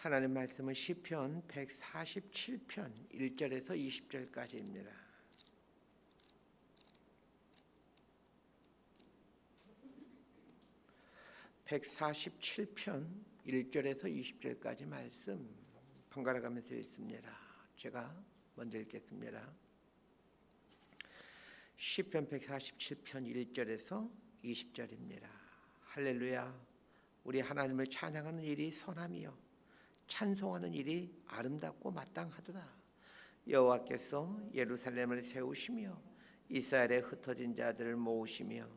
하나님 말씀은 시편 147편 1절에서 20절까지입니다. (147편) 1절에서 20절까지 말씀 번갈아 가면서 읽습니다. 제가 먼저 읽겠습니다. 시편 147편 1절에서 20절입니다. 할렐루야. 우리 하나님을 찬양하는 일이 선함이요 찬송하는 일이 아름답고 마땅하도다. 여호와께서 예루살렘을 세우시며 이스라엘에 흩어진 자들을 모으시며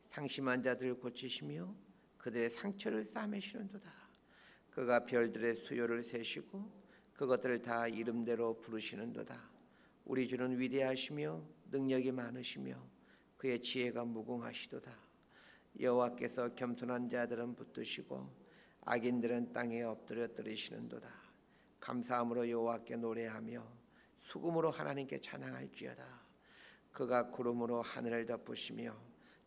상심한 자들을 고치시며 그들의 상처를 싸매시는도다. 그가 별들의 수요를 세시고 그것들을 다 이름대로 부르시는도다. 우리 주는 위대하시며 능력이 많으시며 그의 지혜가 무궁하시도다. 여호와께서 겸손한 자들은 붙드시고 악인들은 땅에 엎드려 들으시는도다. 감사함으로 여호와께 노래하며 수금으로 하나님께 찬양할지어다. 그가 구름으로 하늘을 덮으시며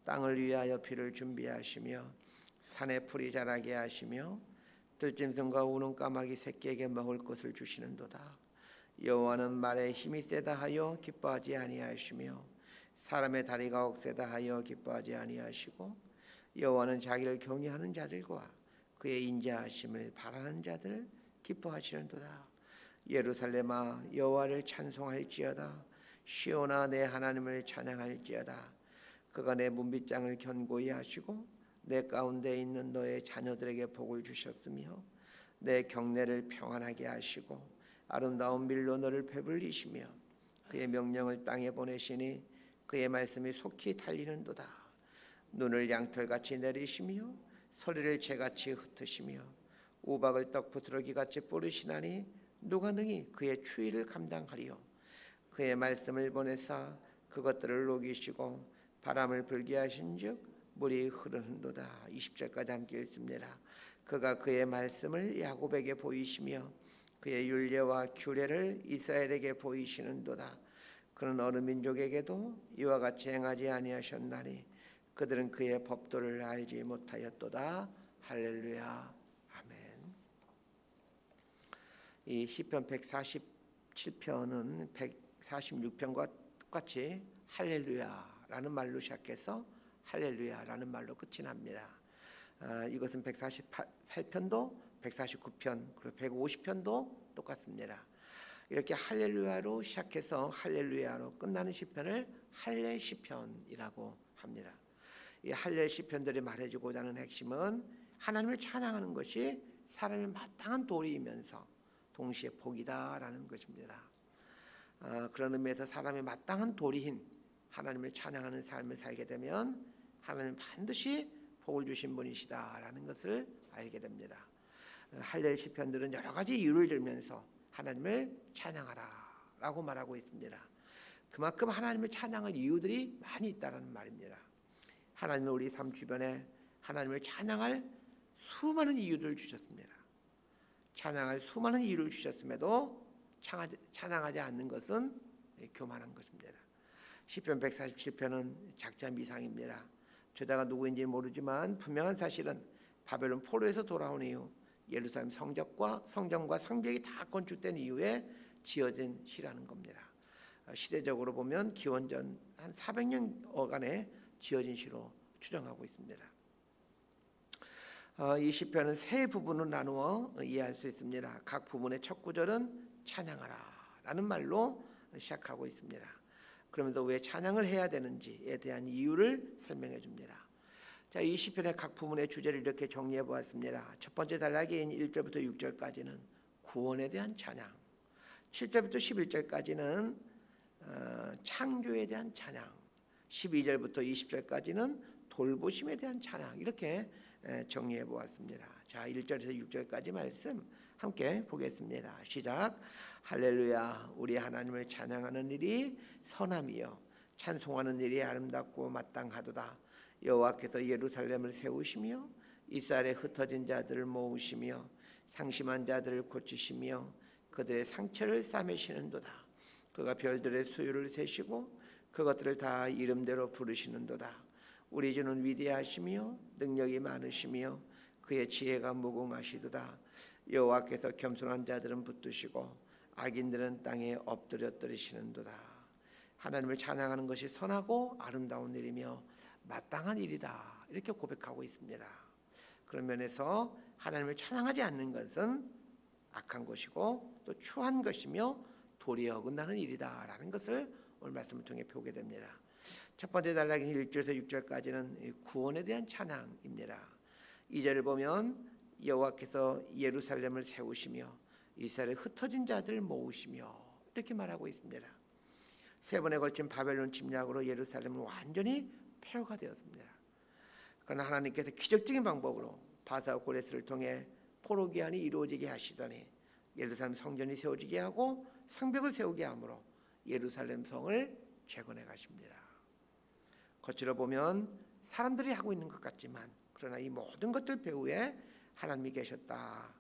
땅을 위하여 비를 준비하시며 산에 풀이 자라게 하시며 들짐승과 우는 까마귀 새끼에게 먹을 것을 주시는도다. 여호와는 말에 힘이 세다 하여 기뻐하지 아니하시며 사람의 다리가 억세다 하여 기뻐하지 아니하시고 여호와는 자기를 경외하는 자들과 그의 인자하심을 바라는 자들 기뻐하시는도다. 예루살렘아 여호와를 찬송할지어다. 시온아 내 하나님을 찬양할지어다. 그가 내 문빗장을 견고히 하시고 내 가운데 있는 너의 자녀들에게 복을 주셨으며 내 경내를 평안하게 하시고 아름다운 밀로 너를 배불리시며 그의 명령을 땅에 보내시니 그의 말씀이 속히 달리는도다. 눈을 양털같이 내리시며 서리를 재같이 흩으시며 우박을 떡부스러기같이 뿌리시나니 누가 능히 그의 추위를 감당하리요. 그의 말씀을 보내사 그것들을 녹이시고 바람을 불게 하신즉 물이 흐르는도다. 20절까지 함께 읽습니다. 그가 그의 말씀을 야곱에게 보이시며 그의 율례와 규례를 이스라엘에게 보이시는도다. 그는 어느 민족에게도 이와 같이 행하지 아니하셨나니 그들은 그의 법도를 알지 못하였도다. 할렐루야. 아멘. 이 시편 147편은 146편과 똑같이 할렐루야라는 말로 시작해서 할렐루야라는 말로 끝이 납니다. 이것은 148편도 149편 그리고 150편도 똑같습니다. 이렇게 할렐루야로 시작해서 할렐루야로 끝나는 시편을 할례 시편이라고 합니다. 이 할례 시편들이 말해주고자 하는 핵심은 하나님을 찬양하는 것이 사람의 마땅한 도리이면서 동시에 복이다라는 것입니다. 그런 의미에서 사람의 마땅한 도리인 하나님을 찬양하는 삶을 살게 되면 하나님은 반드시 복을 주신 분이시다라는 것을 알게 됩니다. 할례 시편들은 여러 가지 이유를 들면서 하나님을 찬양하라라고 말하고 있습니다. 그만큼 하나님을 찬양할 이유들이 많이 있다는 말입니다. 하나님은 우리 삶 주변에 하나님을 찬양할 수많은 이유를 주셨습니다. 찬양할 수많은 이유를 주셨음에도 찬양하지 않는 것은 교만한 것입니다. 시편 147편은 작자미상입니다. 저자가 누구인지 모르지만 분명한 사실은 바벨론 포로에서 돌아온 이후 예루살렘 성전과 성벽이 다 건축된 이후에 지어진 시라는 겁니다. 시대적으로 보면 기원전 한 400년어간에 지어진 시로 추정하고 있습니다. 이 시편은 세 부분으로 나누어 이해할 수 있습니다. 각 부분의 첫 구절은 찬양하라라는 말로 시작하고 있습니다. 그러면서 왜 찬양을 해야 되는지에 대한 이유를 설명해 줍니다. 자, 이 시편의 각 부분의 주제를 이렇게 정리해 보았습니다. 첫 번째 단락인 1절부터 6절까지는 구원에 대한 찬양, 7절부터 11절까지는 창조에 대한 찬양, 12절부터 20절까지는 돌보심에 대한 찬양, 이렇게 정리해 보았습니다. 자, 1절에서 6절까지 말씀 함께 보겠습니다. 시작. 할렐루야. 우리 하나님을 찬양하는 일이 선함이요 찬송하는 일이 아름답고 마땅하도다. 여호와께서 예루살렘을 세우시며 이스라엘에 흩어진 자들을 모으시며 상심한 자들을 고치시며 그들의 상처를 싸매시는도다. 그가 별들의 수요를 세시고 그것들을 다 이름대로 부르시는도다. 우리 주는 위대하시며 능력이 많으시며 그의 지혜가 무궁하시도다. 여호와께서 겸손한 자들은 붙드시고 악인들은 땅에 엎드려뜨리시는도다. 하나님을 찬양하는 것이 선하고 아름다운 일이며 마땅한 일이다. 이렇게 고백하고 있습니다. 그런 면에서 하나님을 찬양하지 않는 것은 악한 것이고 또 추한 것이며 도리에 어긋나는 일이다라는 것을 오늘 말씀을 통해 보게 됩니다. 첫 번째 단락인 1절에서 6절까지는 구원에 대한 찬양입니다. 2절을 보면 여호와께서 예루살렘을 세우시며 이스라엘의 흩어진 자들 모으시며 이렇게 말하고 있습니다. 세 번에 걸친 바벨론 침략으로 예루살렘은 완전히 폐허가 되었습니다. 그러나 하나님께서 기적적인 방법으로 바사와 고레스를 통해 포로 귀환이 이루어지게 하시더니 예루살렘 성전이 세워지게 하고 성벽을 세우게 함으로 예루살렘 성을 재건해 가십니다. 거칠어 보면 사람들이 하고 있는 것 같지만 그러나 이 모든 것들 배후에 하나님이 계셨다,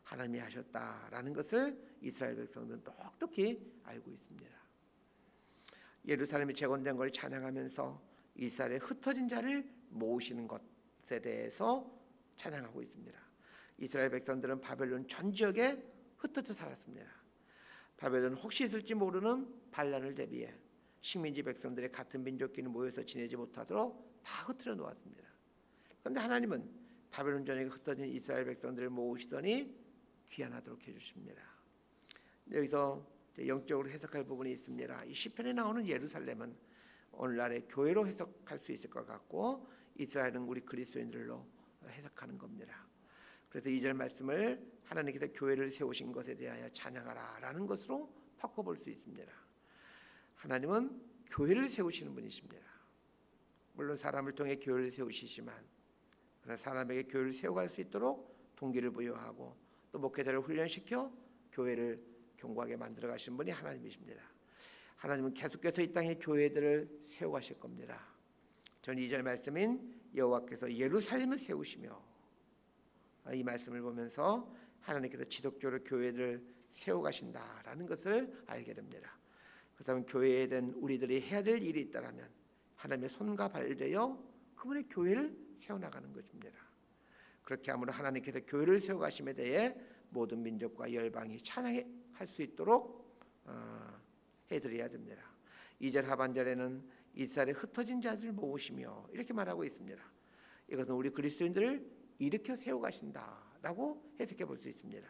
하나님이 하셨다라는 것을 이스라엘 백성들은 똑똑히 알고 있습니다. 예루살렘이 재건된 걸 찬양하면서 이스라엘의 흩어진 자를 모으시는 것에 대해서 찬양하고 있습니다. 이스라엘 백성들은 바벨론 전 지역에 흩어져 살았습니다. 바벨론 혹시 있을지 모르는 반란을 대비해 식민지 백성들의 같은 민족끼리 모여서 지내지 못하도록 다 흩어져 놓았습니다. 그런데 하나님은 바벨론 전역에 흩어진 이스라엘 백성들을 모으시더니 귀환하도록 해주십니다. 여기서 영적으로 해석할 부분이 있습니다. 이 시편에 나오는 예루살렘은 오늘날의 교회로 해석할 수 있을 것 같고 이스라엘은 우리 그리스도인들로 해석하는 겁니다. 그래서 2절 말씀을 하나님께서 교회를 세우신 것에 대하여 찬양하라 라는 것으로 바꿔볼 수 있습니다. 하나님은 교회를 세우시는 분이십니다. 물론 사람을 통해 교회를 세우시지만 그러나 사람에게 교회를 세워갈 수 있도록 동기를 부여하고 또 목회자를 훈련시켜 교회를 견고하게 만들어 가시는 분이 하나님이십니다. 하나님은 계속해서 이 땅에 교회들을 세워가실 겁니다. 전 2절 말씀인 여호와께서 예루살렘을 세우시며 이 말씀을 보면서 하나님께서 지속적으로 교회들을 세워가신다라는 것을 알게 됩니다. 그렇다면 교회에 대한 우리들이 해야 될 일이 있다면 하나님의 손과 발되어 그분의 교회를 세워나가는 것입니다. 그렇게 함으로 하나님께서 교회를 세워가심에 대해 모든 민족과 열방이 찬양할 수 있도록 해드려야 됩니다. 2절 하반절에는 이스라엘의 흩어진 자들을 모으시며 이렇게 말하고 있습니다. 이것은 우리 그리스도인들을 일으켜 세워가신다라고 해석해 볼 수 있습니다.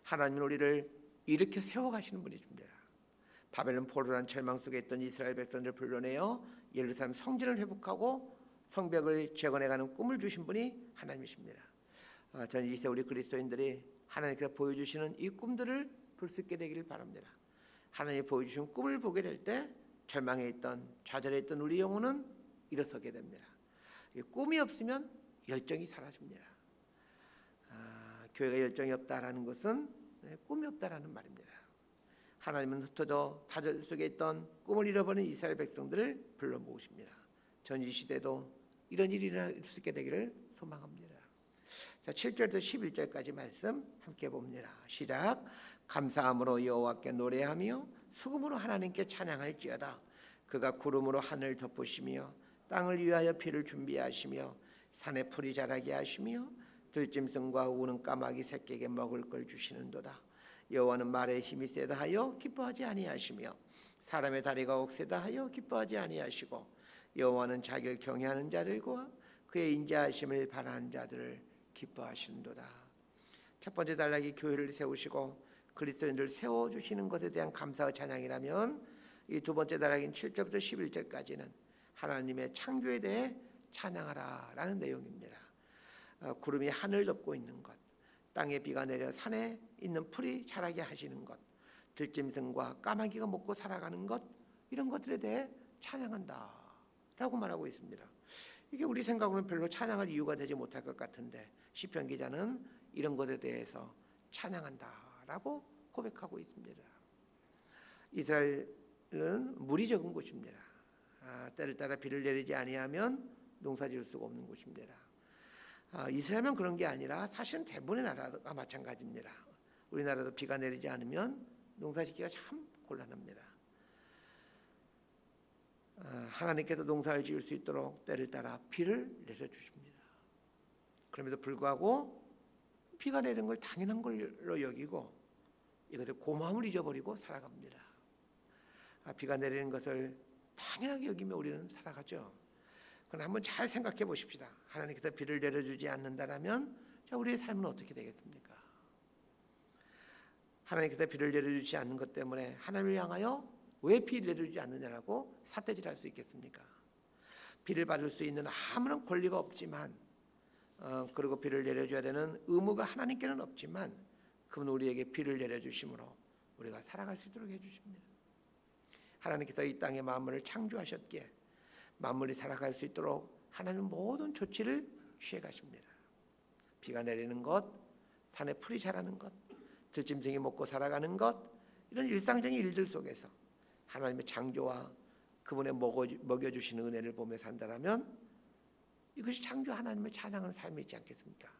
하나님은 우리를 일으켜 세워가시는 분이십니다. 바벨론 포로란 절망 속에 있던 이스라엘 백성들을 불러내어 예루살렘 성전을 회복하고 성벽을 재건해가는 꿈을 주신 분이 하나님이십니다. 저는 이제 우리 그리스도인들이 하나님께서 보여주시는 이 꿈들을 볼 수 있게 되기를 바랍니다. 하나님이 보여주신 꿈을 보게 될 때 절망에 있던 좌절에 있던 우리 영혼은 일어서게 됩니다. 꿈이 없으면 열정이 사라집니다. 교회가 열정이 없다라는 것은 꿈이 없다라는 말입니다. 하나님은 흩어져 다들 속에 있던 꿈을 잃어버린 이스라엘 백성들을 불러 모으십니다. 전 이 시대도 이런 일이 일어날 수 있게 되기를 소망합니다. 자, 7절부터 11절까지 말씀 함께 봅니다. 시작. 감사함으로 여호와께 노래하며 수금으로 하나님께 찬양할지어다. 그가 구름으로 하늘 덮으시며 땅을 위하여 비를 준비하시며 산에 풀이 자라게 하시며 들짐승과 우는 까마귀 새끼에게 먹을 걸 주시는도다. 여호와는 말에 힘이 세다 하여 기뻐하지 아니하시며 사람의 다리가 억세다 하여 기뻐하지 아니하시고 여호와는 자기를 경외하는 자들과 그의 인자하심을 바라는 자들을 기뻐하시는도다. 첫 번째 단락이 교회를 세우시고 그리스도인들을 세워주시는 것에 대한 감사와 찬양이라면 이 두 번째 단락인 7절부터 11절까지는 하나님의 창조에 대해 찬양하라 라는 내용입니다. 구름이 하늘 덮고 있는 것, 땅에 비가 내려 산에 있는 풀이 자라게 하시는 것, 들짐승과 까마귀가 먹고 살아가는 것, 이런 것들에 대해 찬양한다 라고 말하고 있습니다. 이게 우리 생각으로는 별로 찬양할 이유가 되지 못할 것 같은데 시편 기자는 이런 것에 대해서 찬양한다 라고 고백하고 있습니다. 이스라엘은 물이 적은 곳입니다. 때를 따라 비를 내리지 아니하면 농사 지을 수가 없는 곳입니다. 이스라엘만 그런 게 아니라 사실은 대부분의 나라가 마찬가지입니다. 우리나라도 비가 내리지 않으면 농사 짓기가 참 곤란합니다. 하나님께서 농사를 지을 수 있도록 때를 따라 비를 내려주십니다. 그럼에도 불구하고 비가 내리는 걸 당연한 걸로 여기고 이것을 고마움을 잊어버리고 살아갑니다. 비가 내리는 것을 당연하게 여기며 우리는 살아가죠. 그럼 한번 잘 생각해 보십시다. 하나님께서 비를 내려주지 않는다라면 우리의 삶은 어떻게 되겠습니까? 하나님께서 비를 내려주지 않는 것 때문에 하나님을 향하여 왜 비를 내려주지 않느냐라고 삿대질할 수 있겠습니까? 비를 받을 수 있는 아무런 권리가 없지만 그리고 비를 내려줘야 되는 의무가 하나님께는 없지만 그분 우리에게 비를 내려주심으로 우리가 살아갈 수 있도록 해주십니다. 하나님께서 이 땅의 만물을 창조하셨기에 만물이 살아갈 수 있도록 하나님은 모든 조치를 취해 가십니다. 비가 내리는 것, 산에 풀이 자라는 것, 들짐승이 먹고 살아가는 것, 이런 일상적인 일들 속에서 하나님의 창조와 그분의 먹여주시는 은혜를 보며 산다라면 이것이 창조 하나님을 찬양하는 삶이지 않겠습니까?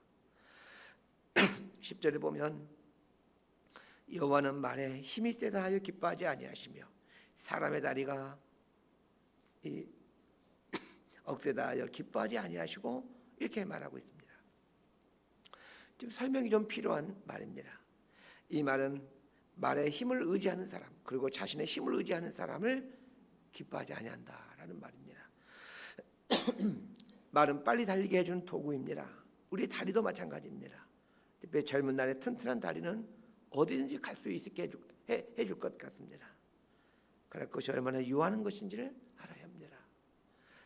10절에 보면 여호와는 말에 힘이 세다 하여 기뻐하지 아니하시며 사람의 다리가 억세다 하여 기뻐하지 아니하시고 이렇게 말하고 있습니다. 지금 설명이 좀 필요한 말입니다. 이 말은 말에 힘을 의지하는 사람 그리고 자신의 힘을 의지하는 사람을 기뻐하지 아니한다라는 말입니다. 말은 빨리 달리게 해주는 도구입니다. 우리 다리도 마찬가지입니다. 특히 젊은 날에 튼튼한 다리는 어디든지 갈 수 있게 해줄 것 같습니다. 그러나 그것이 얼마나 유하는 것인지를 알아야 합니다.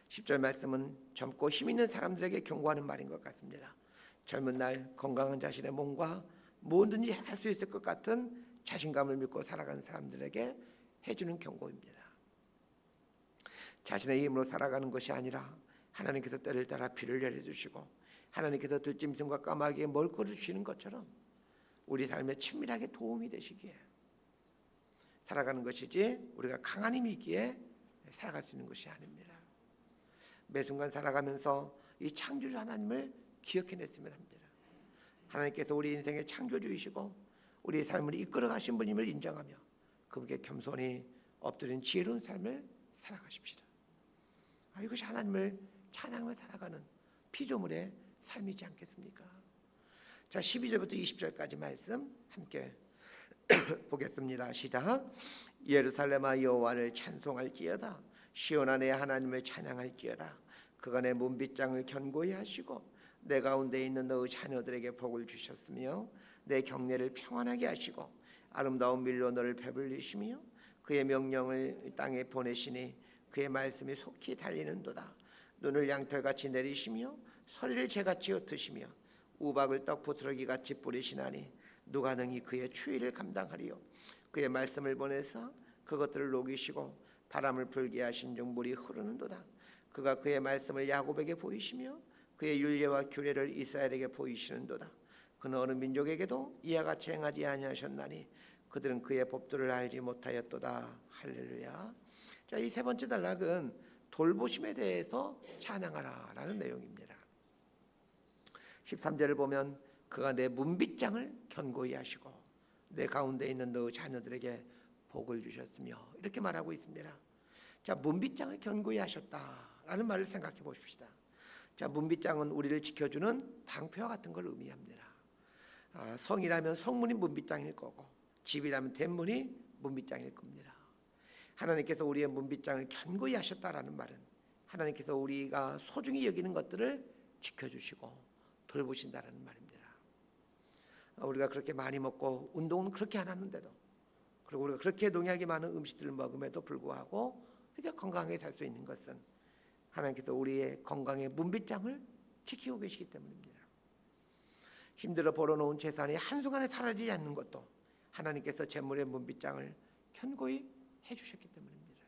10절 말씀은 젊고 힘 있는 사람들에게 경고하는 말인 것 같습니다. 젊은 날 건강한 자신의 몸과 뭐든지 할 수 있을 것 같은 자신감을 믿고 살아가는 사람들에게 해주는 경고입니다. 자신의 힘으로 살아가는 것이 아니라 하나님께서 때를 따라 비를 내려주시고 하나님께서 들짐승과 까마귀에 먹거리를 주시는 것처럼 우리 삶에 친밀하게 도움이 되시기에 살아가는 것이지 우리가 강한 힘이 있기에 살아갈 수 있는 것이 아닙니다. 매 순간 살아가면서 이 창조주 하나님을 기억해냈으면 합니다. 하나님께서 우리 인생의 창조주이시고 우리의 삶을 이끌어 가신 분임을 인정하며 그분께 겸손히 엎드린 지혜로운 삶을 살아가십시다. 이것이 하나님을 찬양하며 살아가는 피조물의 삶이지 않겠습니까? 자, 12절부터 20절까지 말씀 함께 보겠습니다. 시작. 예루살렘아 여호와를 찬송할지어다. 시온아 내 하나님을 찬양할지어다. 그가 내 문빗장을 견고히 하시고 내 가운데 있는 너의 자녀들에게 복을 주셨으며 내 경내를 평안하게 하시고 아름다운 밀로 너를 배불리시며 그의 명령을 땅에 보내시니 그의 말씀이 속히 달리는도다. 눈을 양털같이 내리시며 소리를 재같이 흩으시며 우박을 떡 부스러기같이 뿌리시나니 누가 능히 그의 추위를 감당하리요. 그의 말씀을 보내서 그것들을 녹이시고 바람을 불게 하신 중 물이 흐르는도다. 그가 그의 말씀을 야곱에게 보이시며 그의 율례와 규례를 이스라엘에게 보이시는도다. 그는 어느 민족에게도 이와 같이 행하지 아니하셨나니 그들은 그의 법도를 알지 못하였도다. 할렐루야. 자, 이 세 번째 단락은 돌보심에 대해서 찬양하라라는 내용입니다. 13절을 보면 그가 내 문빗장을 견고히 하시고 내 가운데 있는 너 자녀들에게 복을 주셨으며 이렇게 말하고 있습니다. 자, 문빗장을 견고히 하셨다라는 말을 생각해 보십시다. 자, 문빗장은 우리를 지켜주는 방패와 같은 걸 의미합니다. 성이라면 성문이 문빗장일 거고 집이라면 대문이 문빗장일 겁니다. 하나님께서 우리의 문빗장을 견고히 하셨다라는 말은 하나님께서 우리가 소중히 여기는 것들을 지켜주시고 돌보신다라는 말입니다. 우리가 그렇게 많이 먹고 운동은 그렇게 안 하는데도 그리고 우리가 그렇게 농약이 많은 음식들을 먹음에도 불구하고 이렇게 건강하게 살 수 있는 것은 하나님께서 우리의 건강의 문빗장을 지키고 계시기 때문입니다. 힘들어 벌어놓은 재산이 한순간에 사라지지 않는 것도 하나님께서 재물의 문빗장을 견고히 해주셨기 때문입니다.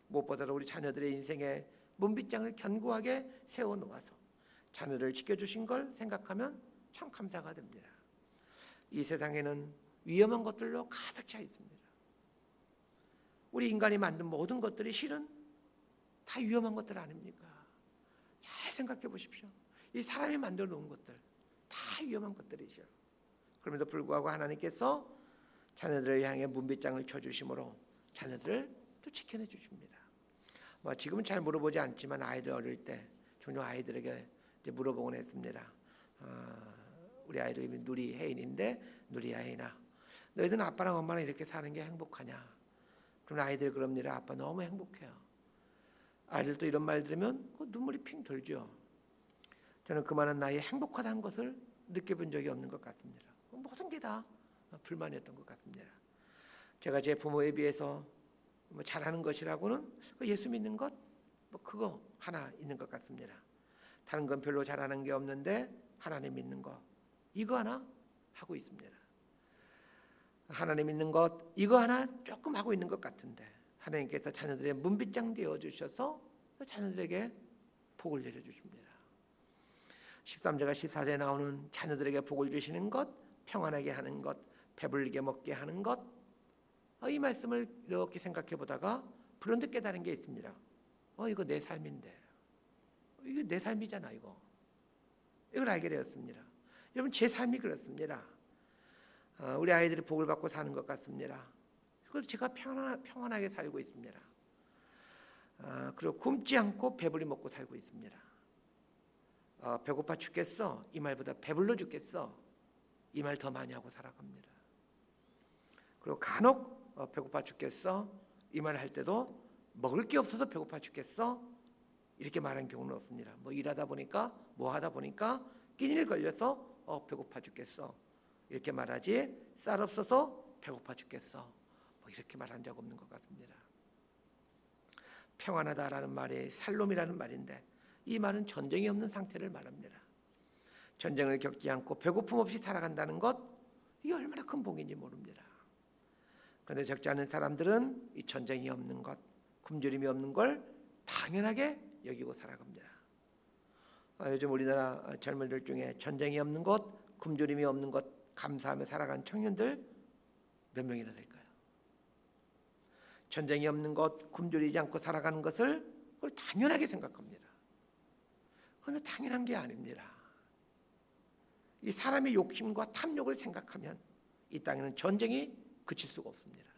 무엇보다도 우리 자녀들의 인생에 문빗장을 견고하게 세워놓아서 자녀를 지켜주신 걸 생각하면 참 감사가 됩니다. 이 세상에는 위험한 것들로 가득 차 있습니다. 우리 인간이 만든 모든 것들이 실은 다 위험한 것들 아닙니까? 잘 생각해 보십시오. 이 사람이 만들어 놓은 것들 다 위험한 것들이죠. 그럼에도 불구하고 하나님께서 자녀들을 향해 문빗장을 쳐주심으로 자녀들을 또 지켜내 주십니다. 지금은 잘 물어보지 않지만 아이들 어릴 때 종종 아이들에게 이제 물어보곤 했습니다. 우리 아이들 이름이 누리 혜인인데, 누리 혜인아, 너희들은 아빠랑 엄마랑 이렇게 사는 게 행복하냐? 그럼 아이들 그럽니다. 아빠 너무 행복해요. 아이들도 이런 말 들으면 눈물이 핑 돌죠. 저는 그 많은 나이에 행복하다는 것을 느껴본 적이 없는 것 같습니다. 모든 게 다 불만이었던 것 같습니다. 제가 제 부모에 비해서 잘하는 것이라고는 예수 믿는 것, 그거 하나 있는 것 같습니다. 다른 건 별로 잘하는 게 없는데 하나님 믿는 것, 이거 하나 하고 있습니다. 하나님 믿는 것, 이거 하나 조금 하고 있는 것 같은데 하나님께서 자녀들의 문빗장 되어 주셔서 자녀들에게 복을 내려 주십니다. 13절과 14절에 나오는 자녀들에게 복을 주시는 것, 평안하게 하는 것, 배불리게 먹게 하는 것, 이 말씀을 이렇게 생각해 보다가 불현듯 깨달은 게 있습니다. 이거 내 삶인데, 이거 내 삶이잖아. 이걸 알게 되었습니다. 여러분, 제 삶이 그렇습니다. 우리 아이들이 복을 받고 사는 것 같습니다. 그래서 제가 평안하게 살고 있습니다. 그리고 굶지 않고 배불리 먹고 살고 있습니다. 배고파 죽겠어, 이 말보다 배불러 죽겠어, 이 말 더 많이 하고 살아갑니다. 그리고 간혹 배고파 죽겠어, 이 말 할 때도 먹을 게 없어서 배고파 죽겠어, 이렇게 말한 경우는 없습니다. 일하다 보니까 하다 보니까 끼니를 걸려서 배고파 죽겠어, 이렇게 말하지, 쌀 없어서 배고파 죽겠어, 이렇게 말한 적 없는 것 같습니다. 평안하다라는 말이 살롬이라는 말인데, 이 말은 전쟁이 없는 상태를 말합니다. 전쟁을 겪지 않고 배고픔 없이 살아간다는 것, 이게 얼마나 큰 복인지 모릅니다. 그런데 적지 않은 사람들은 이 전쟁이 없는 것, 굶주림이 없는 걸 당연하게 여기고 살아갑니다. 요즘 우리나라 젊은이들 중에 전쟁이 없는 것, 굶주림이 없는 것 감사하며 살아간 청년들 몇 명이나 될까요? 전쟁이 없는 것, 굶주리지 않고 살아가는 것을 그걸 당연하게 생각합니다. 그런데 당연한 게 아닙니다. 이 사람의 욕심과 탐욕을 생각하면 이 땅에는 전쟁이 그칠 수가 없습니다.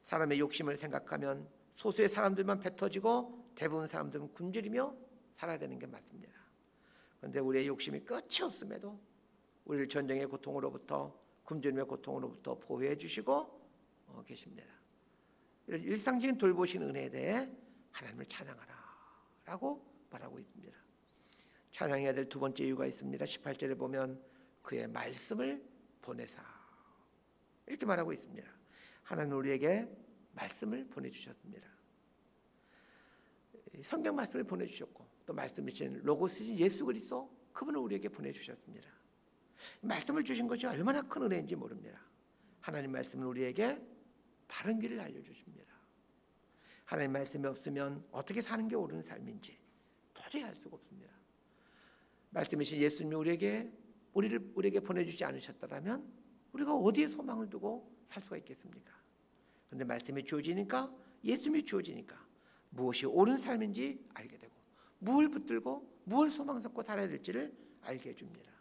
사람의 욕심을 생각하면 소수의 사람들만 배 터지고 대부분 사람들은 굶주리며 살아야 되는 게 맞습니다. 그런데 우리의 욕심이 끝이 없음에도 우리를 전쟁의 고통으로부터, 굶주림의 고통으로부터 보호해 주시고 계십니다. 이런 일상적인 돌보신 은혜에 대해 하나님을 찬양하라 라고 말하고 있습니다. 찬양해야 될 두 번째 이유가 있습니다. 18절에 보면 그의 말씀을 보내사, 이렇게 말하고 있습니다. 하나님 우리에게 말씀을 보내주셨습니다. 성경 말씀을 보내주셨고, 또 말씀이신 로고스신 예수 그리스도, 그분을 우리에게 보내주셨습니다. 말씀을 주신 것이 얼마나 큰 은혜인지 모릅니다. 하나님 말씀은 우리에게 바른 길을 알려주십니다. 하나님 말씀이 없으면 어떻게 사는 게 옳은 삶인지 도저히 알 수가 없습니다. 말씀이신 예수님이 우리에게 보내주지 않으셨다면 우리가 어디에 소망을 두고 살 수가 있겠습니까? 그런데 말씀이 주어지니까, 예수님이 주어지니까 무엇이 옳은 삶인지 알게 되고, 무엇을 붙들고 무엇을 소망 삼고 살아야 될지를 알게 해줍니다.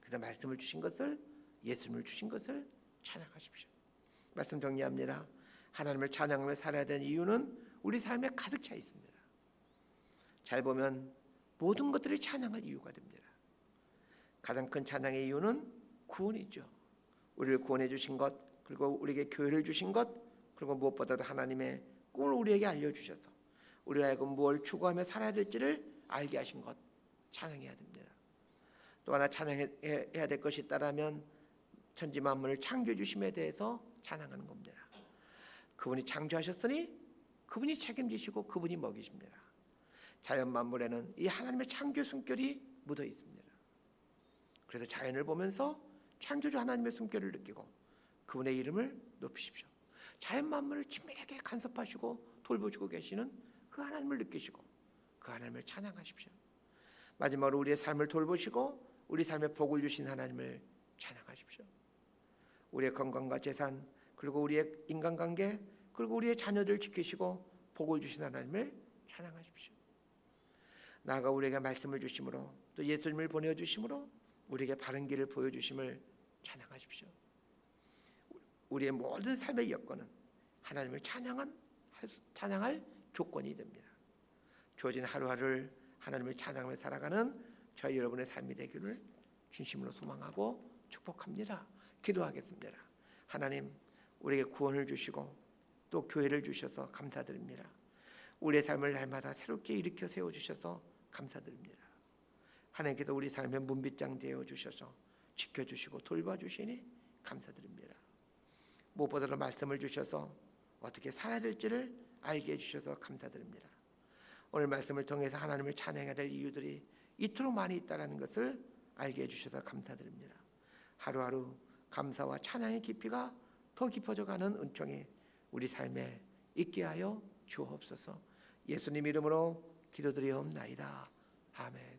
그래서 말씀을 주신 것을, 예수님을 주신 것을 찬양하십시오. 말씀 정리합니다. 하나님을 찬양하며 살아야 되는 이유는 우리 삶에 가득 차 있습니다. 잘 보면 모든 것들이 찬양할 이유가 됩니다. 가장 큰 찬양의 이유는 구원이죠. 우리를 구원해 주신 것, 그리고 우리에게 교회를 주신 것, 그리고 무엇보다도 하나님의 꿈을 우리에게 알려주셔서 우리가 하여금 무엇을 추구하며 살아야 될지를 알게 하신 것, 찬양해야 됩니다. 또 하나 찬양해야 될 것이 있다면 천지 만물을 창조해 주심에 대해서 찬양하는 겁니다. 그분이 창조하셨으니 그분이 책임지시고 그분이 먹이십니다. 자연 만물에는 이 하나님의 창조 숨결이 묻어 있습니다. 그래서 자연을 보면서 창조주 하나님의 숨결을 느끼고 그분의 이름을 높이십시오. 자연 만물을 친밀하게 간섭하시고 돌보시고 계시는 그 하나님을 느끼시고 그 하나님을 찬양하십시오. 마지막으로 우리의 삶을 돌보시고 우리 삶에 복을 주신 하나님을 찬양하십시오. 우리의 건강과 재산, 그리고 우리의 인간관계, 그리고 우리의 자녀들 지키시고 복을 주신 하나님을 찬양하십시오. 나아가 우리에게 말씀을 주심으로, 또 예수님을 보내주심으로 우리에게 바른 길을 보여주심을 찬양하십시오. 우리의 모든 삶의 여건은 하나님을 찬양할 조건이 됩니다. 주어진 하루하루를 하나님을 찬양하며 살아가는 저희 여러분의 삶이 되기를 진심으로 소망하고 축복합니다. 기도하겠습니다. 하나님, 우리에게 구원을 주시고 또 교회를 주셔서 감사드립니다. 우리의 삶을 날마다 새롭게 일으켜 세워주셔서 감사드립니다. 하나님께서 우리 삶의 문빗장 되어 주셔서 지켜주시고 돌봐주시니 감사드립니다. 무엇보다도 말씀을 주셔서 어떻게 살아야 될지를 알게 해주셔서 감사드립니다. 오늘 말씀을 통해서 하나님을 찬양해야 될 이유들이 이토록 많이 있다는 것을 알게 해주셔서 감사드립니다. 하루하루 감사와 찬양의 깊이가 더 깊어져가는 은총이 우리 삶에 있게 하여 주옵소서. 예수님 이름으로 기도드리옵나이다. 아멘.